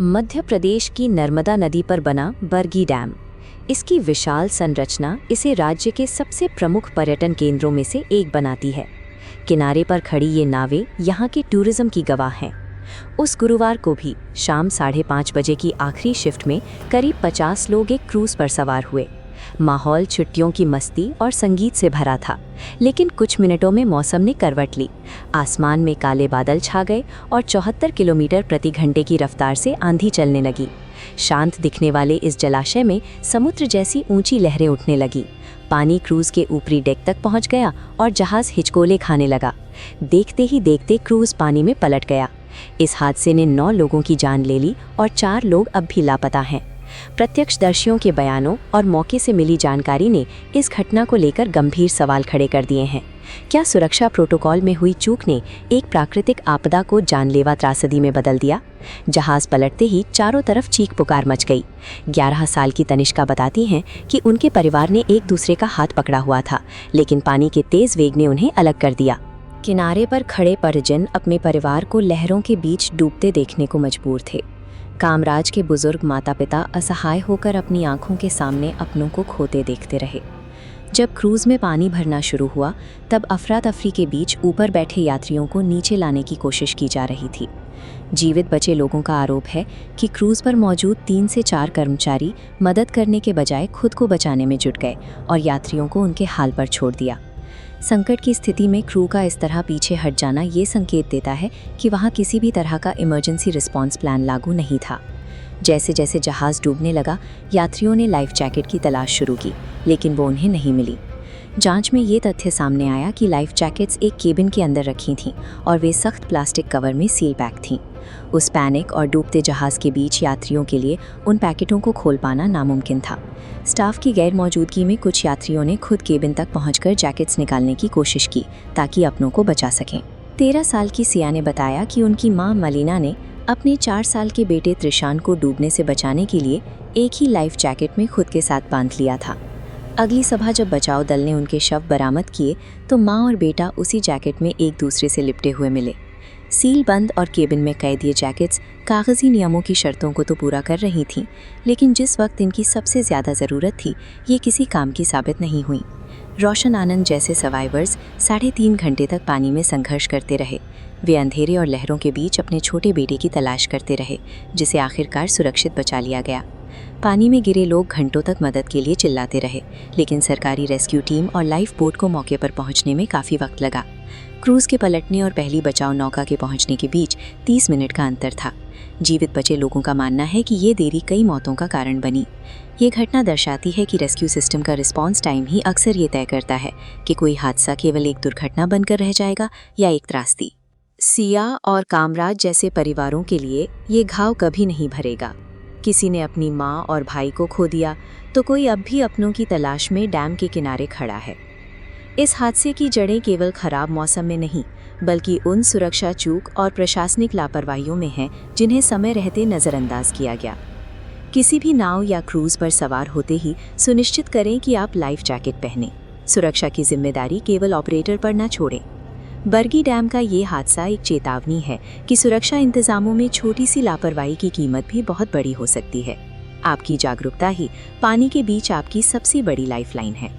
मध्य प्रदेश की नर्मदा नदी पर बना बरगी डैम। इसकी विशाल संरचना इसे राज्य के सबसे प्रमुख पर्यटन केंद्रों में से एक बनाती है। किनारे पर खड़ी ये नावें यहाँ के टूरिज्म की गवाह हैं। उस गुरुवार को भी शाम 5:30 बजे की आखिरी शिफ्ट में करीब 50 लोग एक क्रूज पर सवार हुए। माहौल छुट्टियों की मस्ती और संगीत से भरा था, लेकिन कुछ मिनटों में मौसम ने करवट ली। आसमान में काले बादल छा गए और 74 किलोमीटर प्रति घंटे की रफ्तार से आंधी चलने लगी। शांत दिखने वाले इस जलाशय में समुद्र जैसी ऊंची लहरें उठने लगी। पानी क्रूज के ऊपरी डेक तक पहुंच गया और जहाज हिचकोले खाने लगा। देखते ही देखते क्रूज पानी में पलट गया। इस हादसे ने 9 लोगों की जान ले ली और 4 लोग अब भी लापता हैं। प्रत्यक्षदर्शियों के बयानों और मौके से मिली जानकारी ने इस घटना को लेकर गंभीर सवाल खड़े कर दिए हैं। क्या सुरक्षा प्रोटोकॉल में हुई चूक ने एक प्राकृतिक आपदा को जानलेवा त्रासदी में बदल दिया? जहाज पलटते ही चारों तरफ चीख पुकार मच गई। 11 साल की तनिष्का बताती हैं कि उनके परिवार ने एक दूसरे का हाथ पकड़ा हुआ था, लेकिन पानी के तेज वेग ने उन्हें अलग कर दिया। किनारे पर खड़े परिजन अपने परिवार को लहरों के बीच डूबते देखने को मजबूर थे। कामराज के बुजुर्ग माता पिता असहाय होकर अपनी आंखों के सामने अपनों को खोते देखते रहे। जब क्रूज में पानी भरना शुरू हुआ, तब अफरा तफरी के बीच ऊपर बैठे यात्रियों को नीचे लाने की कोशिश की जा रही थी। जीवित बचे लोगों का आरोप है कि क्रूज पर मौजूद 3 से 4 कर्मचारी मदद करने के बजाय खुद को बचाने में जुट गए और यात्रियों को उनके हाल पर छोड़ दिया। संकट की स्थिति में क्रू का इस तरह पीछे हट जाना ये संकेत देता है कि वहाँ किसी भी तरह का इमरजेंसी रिस्पांस प्लान लागू नहीं था। जैसे जैसे जहाज़ डूबने लगा, यात्रियों ने लाइफ जैकेट की तलाश शुरू की, लेकिन वो उन्हें नहीं मिली। जांच में ये तथ्य सामने आया कि लाइफ जैकेट्स एक केबिन के अंदर रखी थीं और वे सख्त प्लास्टिक कवर में सील पैक थीं। उस पैनिक और डूबते जहाज़ के बीच यात्रियों के लिए उन पैकेटों को खोल पाना नामुमकिन था। स्टाफ की गैर मौजूदगी में कुछ यात्रियों ने खुद केबिन तक पहुंचकर जैकेट्स निकालने की कोशिश की ताकि अपनों को बचा सकें। 13 साल की सिया ने बताया कि उनकी मां मलिना ने अपने 4 साल के बेटे त्रिशान को डूबने से बचाने के लिए एक ही लाइफ जैकेट में खुद के साथ बांध लिया था। अगली सुबह जब बचाव दल ने उनके शव बरामद किए तो माँ और बेटा उसी जैकेट में एक दूसरे से लिपटे हुए मिले। सील बंद और केबिन में कैद ये जैकेट्स कागजी नियमों की शर्तों को तो पूरा कर रही थीं, लेकिन जिस वक्त इनकी सबसे ज़्यादा ज़रूरत थी, ये किसी काम की साबित नहीं हुई। रोशन आनंद जैसे सर्वाइवर्स 3.5 घंटे तक पानी में संघर्ष करते रहे। वे अंधेरे और लहरों के बीच अपने छोटे बेटे की तलाश करते रहे, जिसे आखिरकार सुरक्षित बचा लिया गया। पानी में गिरे लोग घंटों तक मदद के लिए चिल्लाते रहे, लेकिन सरकारी रेस्क्यू टीम और लाइफ बोट को मौके पर पहुंचने में काफ़ी वक्त लगा। क्रूज के पलटने और पहली बचाव नौका के पहुंचने के बीच 30 मिनट का अंतर था। जीवित बचे लोगों का मानना है कि ये देरी कई मौतों का कारण बनी। ये घटना दर्शाती है कि रेस्क्यू सिस्टम का रिस्पांस टाइम ही अक्सर ये तय करता है कि कोई हादसा केवल एक दुर्घटना बनकर रह जाएगा या एक त्रासदी। सिया और कामराज जैसे परिवारों के लिए ये घाव कभी नहीं भरेगा। किसी ने अपनी माँ और भाई को खो दिया, तो कोई अब भी अपनों की तलाश में डैम के किनारे खड़ा है। इस हादसे की जड़ें केवल खराब मौसम में नहीं, बल्कि उन सुरक्षा चूक और प्रशासनिक लापरवाहियों में हैं जिन्हें समय रहते नज़रअंदाज किया गया। किसी भी नाव या क्रूज पर सवार होते ही सुनिश्चित करें कि आप लाइफ जैकेट पहनें। सुरक्षा की जिम्मेदारी केवल ऑपरेटर पर न छोड़ें। बरगी डैम का ये हादसा एक चेतावनी है कि सुरक्षा इंतजामों में छोटी सी लापरवाही की कीमत भी बहुत बड़ी हो सकती है। आपकी जागरूकता ही पानी के बीच आपकी सबसे बड़ी लाइफलाइन है।